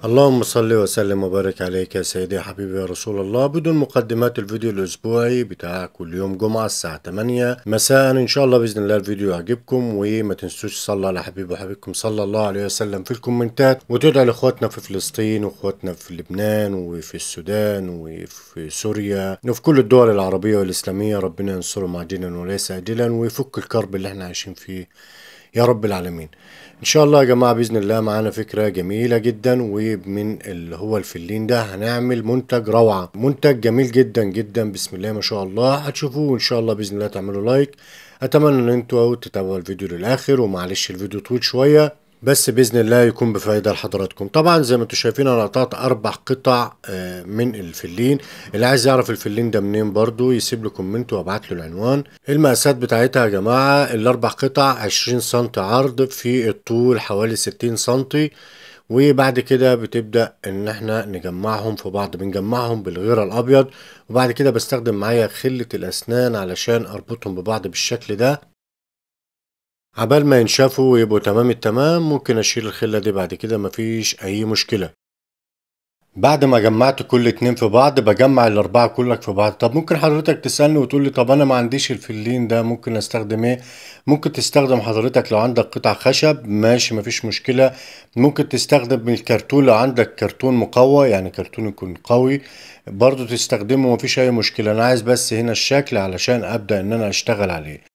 اللهم صل وسلم وبارك عليك يا سيدي يا حبيبي يا رسول الله. بدون مقدمات، الفيديو الأسبوعي بتاع كل يوم جمعة الساعة 8 مساء إن شاء الله. بإذن الله الفيديو يعجبكم، وما تنسوش صلوا على حبيبي وحبيبكم صلى الله عليه وسلم في الكومنتات، وتدعوا لإخواتنا في فلسطين وإخواتنا في لبنان وفي السودان وفي سوريا وفي كل الدول العربية والإسلامية. ربنا ينصرهم عاجلا وليس آجلا، ويفك الكرب اللي احنا عايشين فيه يا رب العالمين. ان شاء الله يا جماعة بإذن الله معانا فكرة جميلة جدا، ومن اللي هو الفلين ده هنعمل منتج روعة، منتج جميل جدا جدا بسم الله ما شاء الله. هتشوفوه ان شاء الله بإذن الله، تعملوا لايك. اتمنى ان انتوا تتابعوا الفيديو للاخر، ومعلش الفيديو طويل شوية بس بإذن الله يكون بفايدة لحضراتكم. طبعا زي ما انتم شايفين انا قطعت 4 قطع من الفلين. اللي عايز يعرف الفلين ده منين برضو يسيب له كومنت وابعت له العنوان. المقاسات بتاعتها يا جماعة ال4 قطع 20 سنتي عرض، في الطول حوالي 60 سنتي. وبعد كده بتبدأ ان احنا نجمعهم في بعض، بنجمعهم بالغيرة الابيض، وبعد كده بستخدم معايا خلة الاسنان علشان اربطهم ببعض بالشكل ده عبال ما ينشفوا ويبقوا تمام التمام. ممكن اشيل الخلة دي بعد كده، مفيش اي مشكلة. بعد ما جمعت كل اتنين في بعض بجمع الاربعة كلك في بعض. طب ممكن حضرتك تسألني وتقول لي طب انا ما عنديش الفلين ده، ممكن استخدم ايه؟ ممكن تستخدم حضرتك لو عندك قطع خشب ماشي مفيش مشكلة. ممكن تستخدم من الكرتون لو عندك كرتون مقوى، يعني كرتون يكون قوي برضو تستخدمه مفيش اي مشكلة. انا عايز بس هنا الشكل علشان ابدأ ان انا اشتغل عليه.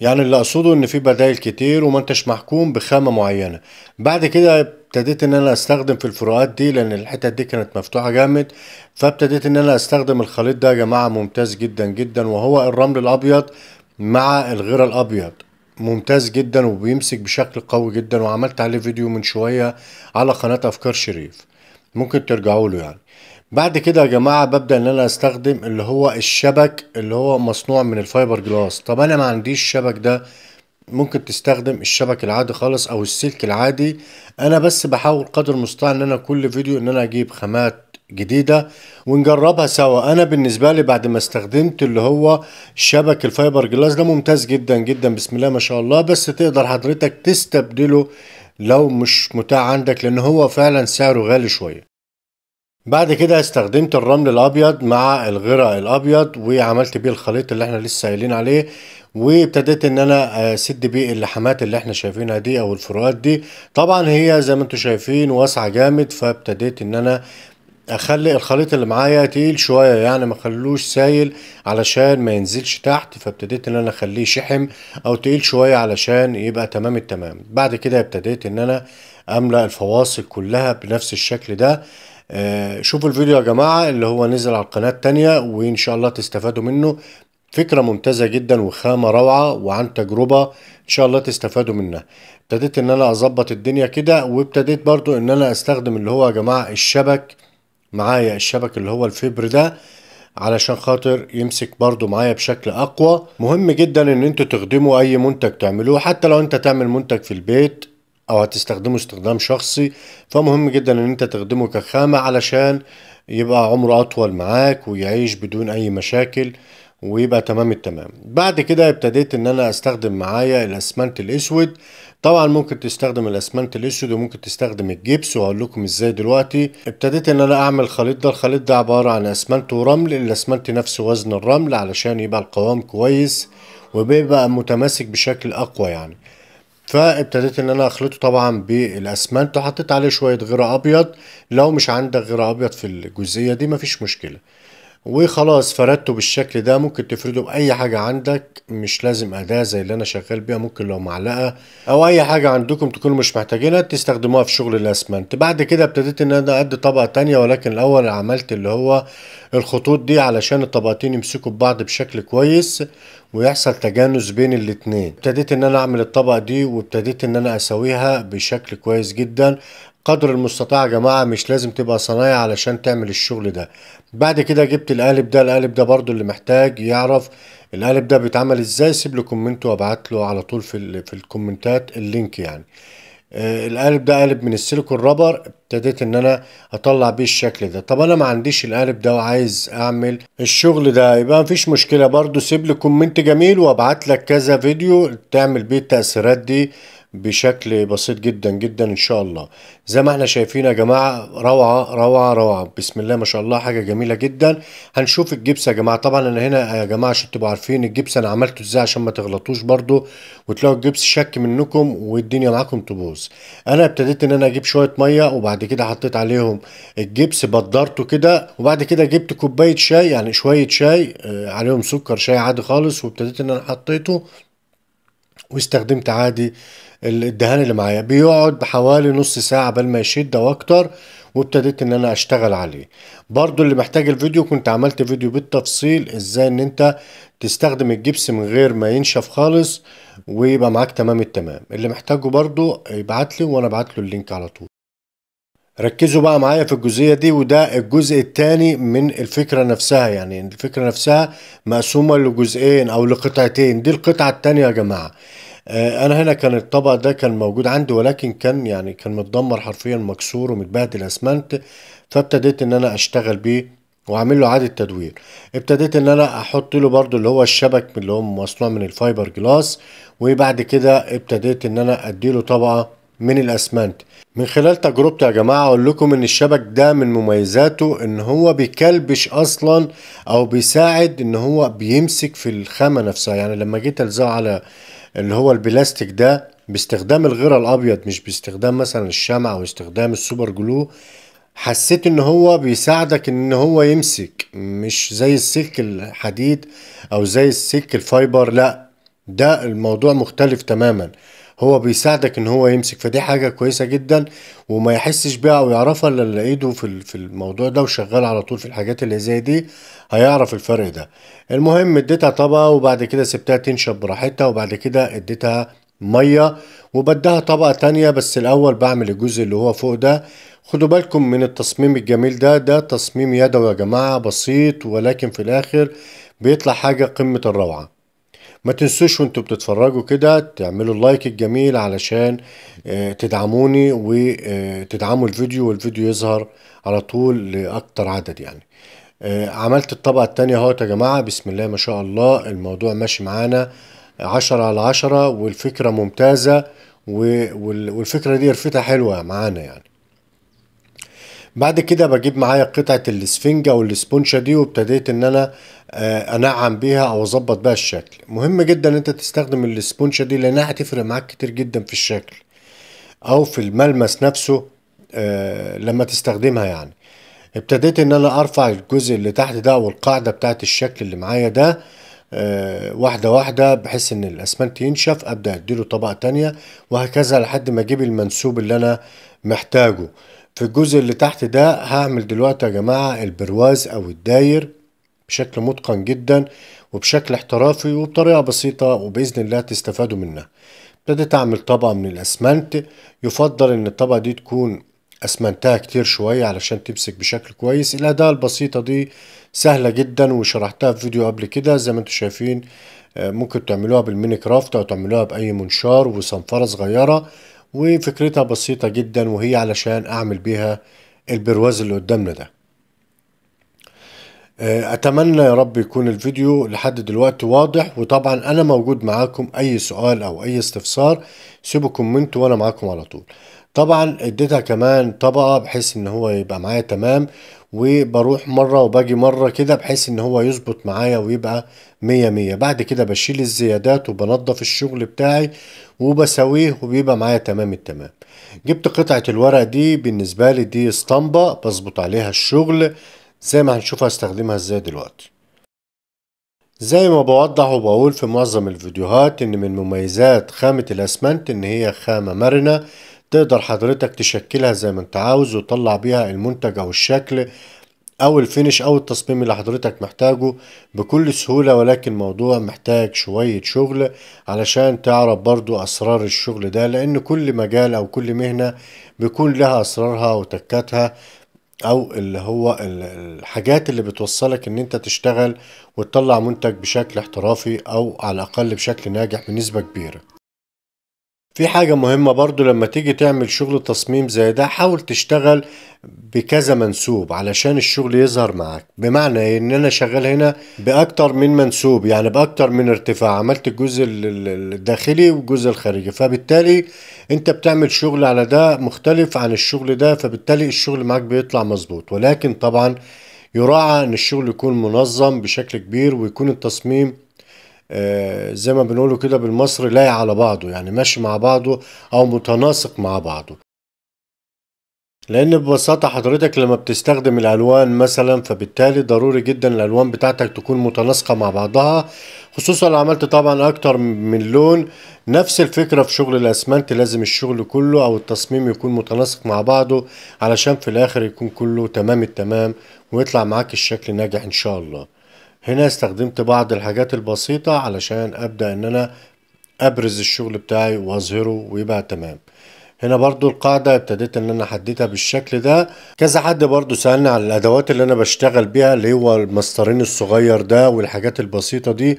يعني اللي اقصده ان في بدائل كتير وما انتش محكوم بخامة معينة. بعد كده ابتديت ان انا استخدم في الفروقات دي، لان الحتت دي كانت مفتوحة جامد، فابتديت ان انا استخدم الخليط ده يا جماعة ممتاز جدا جدا، وهو الرمل الابيض مع الغيرة الابيض. ممتاز جدا وبيمسك بشكل قوي جدا، وعملت عليه فيديو من شوية على قناة افكار شريف، ممكن ترجعوا له يعني. بعد كده يا جماعة ببدأ ان انا استخدم اللي هو الشبك اللي هو مصنوع من الفايبر جلاس. طب انا ما عنديش الشبك ده، ممكن تستخدم الشبك العادي خالص او السلك العادي. انا بس بحاول قدر المستطاع ان انا كل فيديو ان انا اجيب خامات جديدة ونجربها سوا. انا بالنسبة لي بعد ما استخدمت اللي هو شبك الفايبر جلاس ده ممتاز جدا جدا بسم الله ما شاء الله. بس تقدر حضرتك تستبدله لو مش متاح عندك، لان هو فعلا سعره غالي شوية. بعد كده استخدمت الرمل الابيض مع الغراء الابيض وعملت بيه الخليط اللي احنا لسه قايلين عليه، وابتديت ان انا اسد بيه اللحمات اللي احنا شايفينها دي او الفروقات دي. طبعا هي زي ما انتم شايفين واسعة جامد، فابتديت ان انا اخلي الخليط اللي معايا تقيل شوية، يعني ما خلوش سايل علشان ما ينزلش تحت، فابتديت ان انا اخليه شحم او تقيل شوية علشان يبقى تمام التمام. بعد كده ابتديت ان انا املأ الفواصل كلها بنفس الشكل ده. شوفوا الفيديو يا جماعة اللي هو نزل على القناة التانية، وإن شاء الله تستفادوا منه. فكرة ممتازة جدا وخامة روعة، وعن تجربة إن شاء الله تستفادوا منها. ابتديت إن أنا أظبط الدنيا كده، وابتديت برضو إن أنا أستخدم اللي هو يا جماعة الشبك. معايا الشبك اللي هو الفبر ده علشان خاطر يمسك برضو معايا بشكل أقوى. مهم جدا إن انتوا تخدموا أي منتج تعملوه، حتى لو أنت تعمل منتج في البيت او هتستخدمه استخدام شخصي، فمهم جدا ان انت تخدمه كخامة علشان يبقى عمره اطول معاك ويعيش بدون اي مشاكل ويبقى تمام التمام. بعد كده ابتديت ان انا استخدم معايا الاسمنت الاسود. طبعا ممكن تستخدم الاسمنت الاسود وممكن تستخدم الجبس، وهقول لكم ازاي دلوقتي. ابتديت ان انا اعمل الخليط ده. الخليط ده عبارة عن اسمنت ورمل، الاسمنت نفس وزن الرمل علشان يبقى القوام كويس وبيبقى متماسك بشكل اقوى يعني. فابتديت ان انا اخلطه طبعا بالاسمنت، وحطيت عليه شوية غيرة ابيض. لو مش عندك غيرة ابيض في الجزئية دي مفيش مشكلة، وخلاص فردته بالشكل ده. ممكن تفرده بأي حاجة عندك، مش لازم أداة زي اللي أنا شغال بيها، ممكن لو معلقة أو أي حاجة عندكم تكونوا مش محتاجينها تستخدموها في شغل الأسمنت. بعد كده ابتديت إن أنا أدي طبقة تانية، ولكن الأول عملت اللي هو الخطوط دي علشان الطبقتين يمسكوا ببعض بشكل كويس ويحصل تجانس بين الاتنين. ابتديت ان انا اعمل الطبقة دي، وابتديت ان انا اسويها بشكل كويس جدا قدر المستطاع يا جماعة. مش لازم تبقى صنايع علشان تعمل الشغل ده. بعد كده جبت القالب ده. القالب ده برضو اللي محتاج يعرف القالب ده بيتعمل ازاي سيب له كومنت وابعت له على طول في الكومنتات اللينك يعني. القالب ده قالب من السيليكون رابر. ابتديت ان انا اطلع بيه الشكل ده. طب انا ما عنديش القالب ده وعايز اعمل الشغل ده، يبقى مفيش مشكلة برضو، سيب لي كومنت جميل وابعت لك كذا فيديو تعمل بيه التأثيرات دي بشكل بسيط جدا جدا ان شاء الله. زي ما احنا شايفين يا جماعة، روعة روعة روعة، بسم الله ما شاء الله، حاجة جميلة جدا. هنشوف الجبس يا جماعة. طبعا انا هنا يا جماعة عشان تبقوا عارفين الجبس انا عملته ازاي عشان ما تغلطوش برضو وتلاقوا الجبس شك منكم والدنيا معاكم تبوظ. انا ابتديت ان انا اجيب شوية مية وبعد كده حطيت عليهم الجبس، بدرته كده، وبعد كده جبت كوباية شاي، يعني شوية شاي عليهم سكر، شاي عادي خالص، وابتديت ان انا حطيته واستخدمت عادي الدهان اللي معايا. بيقعد بحوالي نص ساعة قبل ما يشد او اكتر، وابتديت ان انا اشتغل عليه. برضو اللي محتاج الفيديو كنت عملت فيديو بالتفصيل ازاي ان انت تستخدم الجبس من غير ما ينشف خالص ويبقى معاك تمام التمام. اللي محتاجه برضو يبعت لي وانا ابعت له اللينك على طول. ركزوا بقى معايا في الجزئية دي، وده الجزء الثاني من الفكرة نفسها. يعني الفكرة نفسها مقسومة لجزئين او لقطعتين، دي القطعة التانية يا جماعة. انا هنا كان الطبق ده كان موجود عندي، ولكن كان يعني كان متدمر حرفيا، مكسور ومتبهدل اسمنت. فابتديت ان انا اشتغل بيه واعمل له اعاده تدوير. ابتديت ان انا احط له برضو اللي هو الشبك اللي هو مصنوع من الفايبر جلاس، وبعد كده ابتديت ان انا اديله طبقه من الاسمنت. من خلال تجربتي يا جماعه اقول لكم ان الشبك ده من مميزاته ان هو بيكلبش اصلا، او بيساعد ان هو بيمسك في الخامه نفسها. يعني لما جيت الزقه على اللي هو البلاستيك ده باستخدام الغيرة الابيض، مش باستخدام مثلا الشمع او استخدام السوبر جلو، حسيت ان هو بيساعدك ان هو يمسك، مش زي السلك الحديد او زي السلك الفايبر، لا، ده الموضوع مختلف تماما. هو بيساعدك ان هو يمسك، فدي حاجة كويسة جدا، وما يحسش بيها او يعرفها الا اللي ايده في الموضوع ده وشغال على طول في الحاجات اللي زي دي، هيعرف الفرق ده. المهم اديتها طبقة وبعد كده سبتها تنشف براحتها، وبعد كده اديتها مية وبدها طبقة تانية. بس الاول بعمل الجزء اللي هو فوق ده. خدوا بالكم من التصميم الجميل ده، ده تصميم يدوي يا جماعة، بسيط ولكن في الاخر بيطلع حاجة قمة الروعة. ما تنسوش وانتوا بتتفرجوا كده تعملوا اللايك الجميل علشان تدعموني وتدعموا الفيديو، والفيديو يظهر على طول لأكتر عدد يعني. عملت الطبقة التانية اهوت يا جماعة، بسم الله ما شاء الله، الموضوع ماشي معانا 10/10، والفكرة ممتازة، والفكرة دي رفتها حلوة معانا يعني. بعد كده بجيب معايا قطعة الاسفنجة او الاسبونشة دي، وابتديت ان انا انعم بيها او اظبط بيها الشكل. مهم جدا ان انت تستخدم الاسبونشة دي لانها هتفرق معاك كتير جدا في الشكل او في الملمس نفسه لما تستخدمها يعني. ابتديت ان انا ارفع الجزء اللي تحت ده او القاعدة بتاعت الشكل اللي معايا ده واحدة واحدة، بحيث ان الاسمنت ينشف، ابدأ اديله طبقة تانية، وهكذا لحد ما اجيب المنسوب اللي انا محتاجه. في الجزء اللي تحت ده هعمل دلوقتي يا جماعة البرواز او الداير بشكل متقن جدا وبشكل احترافي وبطريقة بسيطة، وبإذن الله تستفادوا منها. ابتديت اعمل طبقة من الاسمنت. يفضل ان الطبقة دي تكون اسمنتها كتير شوية علشان تمسك بشكل كويس. الاداة البسيطة دي سهلة جدا وشرحتها في فيديو قبل كده زي ما انتم شايفين. ممكن تعملوها بالميني كرافت او تعملوها باي منشار وصنفرة صغيرة، وفكرتها بسيطة جدا، وهي علشان اعمل بيها البرواز اللي قدامنا ده. اتمنى يا رب يكون الفيديو لحد دلوقتي واضح، وطبعا انا موجود معاكم، اي سؤال او اي استفسار سيبوا كومنت وانا معاكم على طول. طبعا اديتها كمان طبقة بحيث ان هو يبقى معايا تمام، وبروح مرة وباجي مرة كده بحيث ان هو يظبط معايا ويبقى مية مية. بعد كده بشيل الزيادات وبنضف الشغل بتاعي وبسويه وبيبقى معايا تمام التمام. جبت قطعة الورق دي، بالنسبة لي دي اسطمبة بظبط عليها الشغل زي ما هنشوف هستخدمها ازاي دلوقتي. زي ما بوضح وبقول في معظم الفيديوهات ان من مميزات خامة الاسمنت ان هي خامة مرنة، تقدر حضرتك تشكلها زي ما انت عاوز وتطلع بيها المنتج او الشكل او الفينش او التصميم اللي حضرتك محتاجه بكل سهولة. ولكن الموضوع محتاج شوية شغل علشان تعرف برضو اسرار الشغل ده، لان كل مجال او كل مهنة بيكون لها اسرارها وتكاتها، او اللي هو الحاجات اللي بتوصلك ان انت تشتغل وتطلع منتج بشكل احترافي او على الاقل بشكل ناجح بنسبة كبيرة. في حاجة مهمة برضو لما تيجي تعمل شغل تصميم زي ده، حاول تشتغل بكذا منسوب علشان الشغل يظهر معاك. بمعنى إيه؟ ان انا شغال هنا باكتر من منسوب، يعني باكتر من ارتفاع، عملت الجزء الداخلي والجزء الخارجي، فبالتالي انت بتعمل شغل على ده مختلف عن الشغل ده، فبالتالي الشغل معاك بيطلع مظبوط. ولكن طبعا يراعى ان الشغل يكون منظم بشكل كبير، ويكون التصميم زي ما بنقوله كده بالمصري لايق على بعضه، يعني ماشي مع بعضه او متناسق مع بعضه. لان ببساطة حضرتك لما بتستخدم الالوان مثلا، فبالتالي ضروري جدا الالوان بتاعتك تكون متناسقة مع بعضها، خصوصا لو عملت طبعا اكتر من لون. نفس الفكرة في شغل الاسمنت، لازم الشغل كله او التصميم يكون متناسق مع بعضه علشان في الاخر يكون كله تمام التمام، ويطلع معاك الشكل ناجح ان شاء الله. هنا استخدمت بعض الحاجات البسيطة علشان ابدأ ان انا ابرز الشغل بتاعي واظهره ويبقى تمام. هنا برضو القاعدة ابتديت ان انا احددها بالشكل ده. كذا حد برضو سألني على الادوات اللي انا بشتغل بيها، اللي هو المسطرين الصغير ده والحاجات البسيطة دي.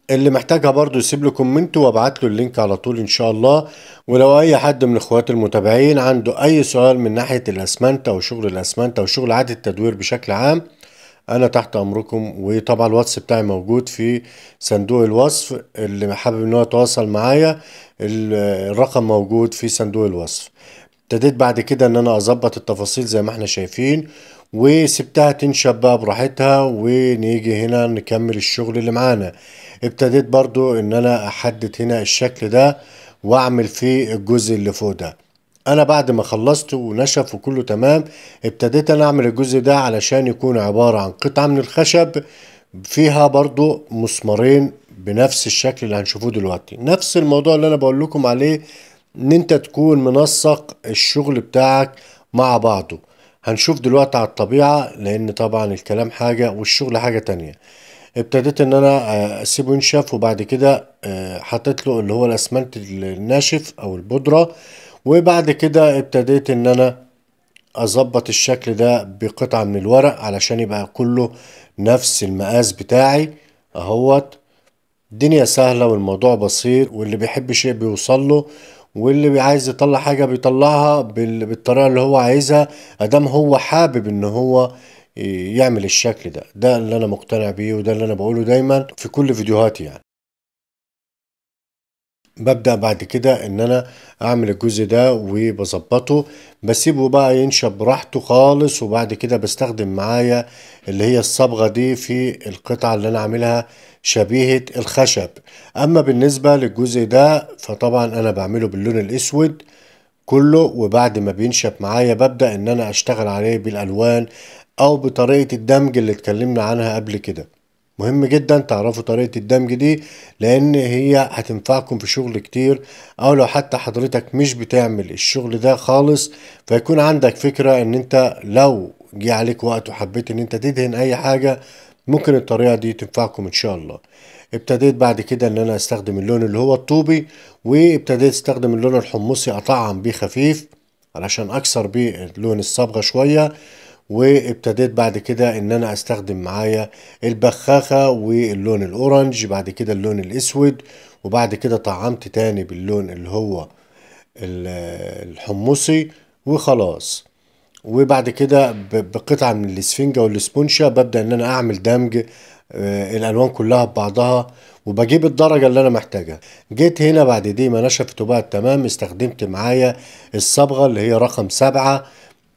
اللي محتاجها برضو يسيب لي كومنت وابعت له اللينك على طول ان شاء الله. ولو اي حد من اخواتي المتابعين عنده اي سؤال من ناحية الاسمنت او شغل الاسمنت او شغل عادة التدوير بشكل عام، انا تحت امركم. وطبعا الواتس بتاعي موجود في صندوق الوصف، اللي حابب ان هو يتواصل معايا الرقم موجود في صندوق الوصف. ابتديت بعد كده ان انا اظبط التفاصيل زي ما احنا شايفين، وسبتها تنشف بقى براحتها، ونيجي هنا نكمل الشغل اللي معانا. ابتديت برضو ان انا احدد هنا الشكل ده واعمل فيه الجزء اللي فوق ده. انا بعد ما خلصت ونشف وكله تمام، ابتديت انا اعمل الجزء ده علشان يكون عبارة عن قطعة من الخشب فيها برضو مسمارين بنفس الشكل اللي هنشوفوه دلوقتي. نفس الموضوع اللي انا بقول لكم عليه، ان انت تكون منسق الشغل بتاعك مع بعضه. هنشوف دلوقتي على الطبيعة، لان طبعا الكلام حاجة والشغل حاجة تانية. ابتديت ان انا اسيبه ينشف، وبعد كده حطيت له اللي هو الاسمنت الناشف او البودرة. وبعد كده ابتديت ان انا اظبط الشكل ده بقطعة من الورق علشان يبقى كله نفس المقاس بتاعي اهوت. الدنيا سهلة والموضوع بسيط، واللي بيحب شيء بيوصل له، واللي عايز يطلع حاجة بيطلعها بالطريقة اللي هو عايزها، ادام هو حابب ان هو يعمل الشكل ده. ده اللي انا مقتنع بيه، وده اللي انا بقوله دايما في كل فيديوهاتي يعني. ببدأ بعد كده ان انا اعمل الجزء ده وبظبطه، بسيبه بقى ينشف براحته خالص. وبعد كده بستخدم معايا اللي هي الصبغة دي في القطعة اللي انا عاملها شبيهة الخشب. اما بالنسبة للجزء ده فطبعا انا بعمله باللون الاسود كله، وبعد ما بينشف معايا ببدأ ان انا اشتغل عليه بالالوان او بطريقة الدمج اللي اتكلمنا عنها قبل كده. مهم جدا تعرفوا طريقة الدمج دي، لان هي هتنفعكم في شغل كتير. او لو حتى حضرتك مش بتعمل الشغل ده خالص، فيكون عندك فكرة ان انت لو جه عليك وقت وحبيت ان انت تدهن اي حاجة، ممكن الطريقة دي تنفعكم ان شاء الله. ابتديت بعد كده ان انا استخدم اللون اللي هو الطوبي، وابتديت استخدم اللون الحمصي اطعم بيه خفيف علشان اكسر بيه لون الصبغة شوية. وابتديت بعد كده ان انا استخدم معايا البخاخة واللون الاورنج، بعد كده اللون الاسود، وبعد كده طعمت تاني باللون اللي هو الحمصي وخلاص. وبعد كده بقطعة من الاسفنجة والاسبونشة ببدأ ان انا اعمل دمج الالوان كلها ببعضها، وبجيب الدرجة اللي انا محتاجها. جيت هنا بعد دي ما نشفت وبقت تمام، استخدمت معايا الصبغة اللي هي رقم 7.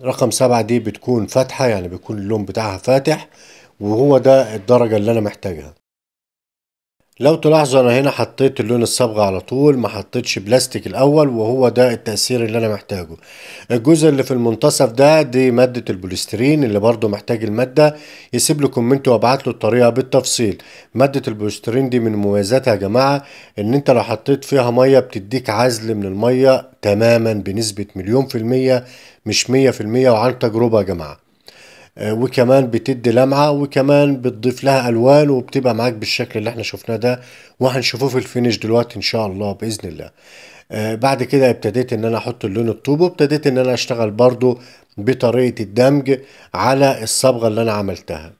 رقم 7 دي بتكون فاتحة، يعني بيكون اللون بتاعها فاتح، وهو ده الدرجة اللي انا محتاجها. لو تلاحظوا انا هنا حطيت اللون الصبغة على طول، ما حطيتش بلاستيك الاول، وهو ده التأثير اللي انا محتاجه. الجزء اللي في المنتصف ده دي مادة البوليسترين، اللي برضو محتاج المادة يسيب له كومنت وابعت له الطريقة بالتفصيل. مادة البوليسترين دي من مميزاتها يا جماعة ان انت لو حطيت فيها مية بتديك عزل من المية تماما بنسبة 1,000,000%، مش 100%، وعن تجربة يا جماعة. وكمان بتدي لمعة، وكمان بتضيف لها ألوان، وبتبقى معاك بالشكل اللي احنا شفناه ده، وهنشوفه في الفينش دلوقتي إن شاء الله بإذن الله. بعد كده ابتديت ان انا احط اللون الطوب، وابتديت ان انا اشتغل برضو بطريقة الدمج على الصبغة اللي انا عملتها.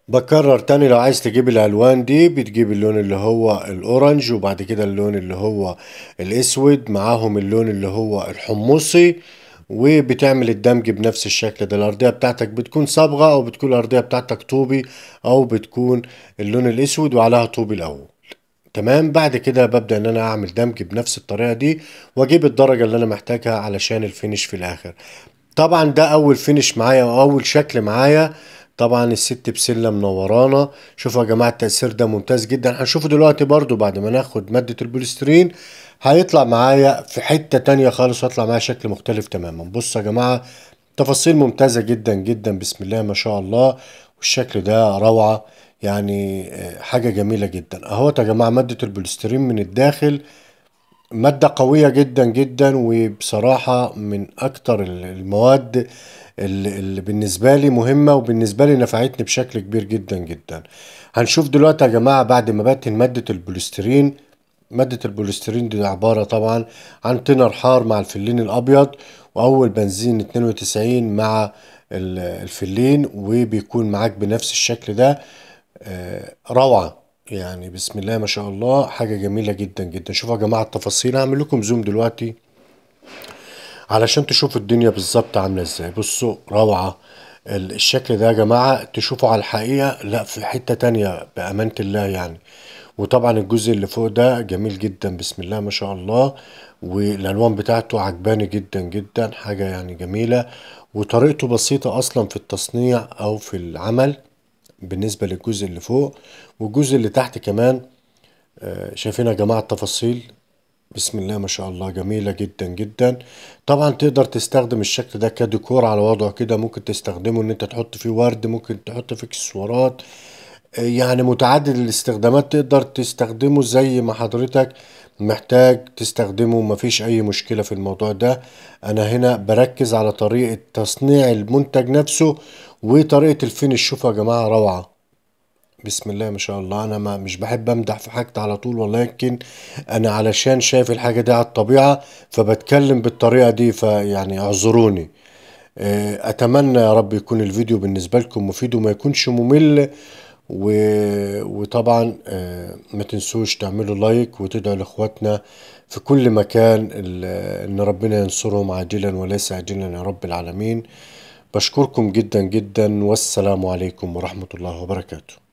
بكرر تاني، لو عايز تجيب الالوان دي بتجيب اللون اللي هو الاورنج، وبعد كده اللون اللي هو الاسود، معاهم اللون اللي هو الحمصي، وبتعمل الدمج بنفس الشكل ده. الارضية بتاعتك بتكون صبغة، او بتكون الارضية بتاعتك طوبي، او بتكون اللون الاسود وعليها طوبي الاول. تمام. بعد كده ببدأ ان انا اعمل دمج بنفس الطريقة دي، واجيب الدرجة اللي انا محتاجها علشان الفينش في الاخر. طبعا ده اول فينش معايا واول شكل معايا. طبعا الست بسلة منورانا. شوفوا يا جماعة التأثير ده ممتاز جدا. هنشوفه دلوقتي برضو بعد ما ناخد مادة البوليسترين، هيطلع معايا في حتة تانية خالص، ويطلع معايا شكل مختلف تماما. بصوا يا جماعة، تفاصيل ممتازة جدا جدا، بسم الله ما شاء الله. والشكل ده روعة يعني، حاجة جميلة جدا. اهوت يا جماعة مادة البوليسترين من الداخل، مادة قوية جدا جدا، وبصراحة من أكتر المواد اللي بالنسبة لي مهمة، وبالنسبة لي نفعتني بشكل كبير جدا جدا. هنشوف دلوقتي يا جماعة بعد ما بقت مادة البوليسترين. مادة البوليسترين دي عبارة طبعا عن تنر حار مع الفلين الأبيض، وأول بنزين 92 مع الفلين، وبيكون معاك بنفس الشكل ده. روعة يعني، بسم الله ما شاء الله، حاجة جميلة جدا جدا. شوفوا يا جماعة التفاصيل، هعمل لكم زوم دلوقتي علشان تشوفوا الدنيا بالظبط عاملة ازاي. بصوا روعة. الشكل ده يا جماعة تشوفوا على الحقيقة لا في حتة تانية بأمانة الله يعني. وطبعا الجزء اللي فوق ده جميل جدا، بسم الله ما شاء الله. والألوان بتاعته عجباني جدا جدا، حاجة يعني جميلة. وطريقته بسيطة أصلا في التصنيع أو في العمل بالنسبة للجزء اللي فوق. والجزء اللي تحت كمان، شايفين يا جماعة التفاصيل، بسم الله ما شاء الله، جميلة جدا جدا. طبعا تقدر تستخدم الشكل ده كديكور على وضعه كده، ممكن تستخدمه ان انت تحط فيه ورد، ممكن تحط فيه اكسسوارات، يعني متعدد الاستخدامات. تقدر تستخدمه زي ما حضرتك محتاج تستخدمه، مفيش اي مشكلة في الموضوع ده. انا هنا بركز على طريقة تصنيع المنتج نفسه وطريقة الفينش. شوفوا يا جماعة روعة، بسم الله ما شاء الله. انا ما مش بحب امدح في حاجتي على طول، ولكن انا علشان شايف الحاجة دي على الطبيعة فبتكلم بالطريقة دي، فيعني اعذروني. اتمنى يا رب يكون الفيديو بالنسبة لكم مفيد وما يكونش ممل. و... وطبعا ما تنسوش تعملوا لايك وتدعوا لاخواتنا في كل مكان، ان ربنا ينصرهم عاجلا وليس عاجلا يا رب العالمين. بشكركم جدا جدا، والسلام عليكم ورحمة الله وبركاته.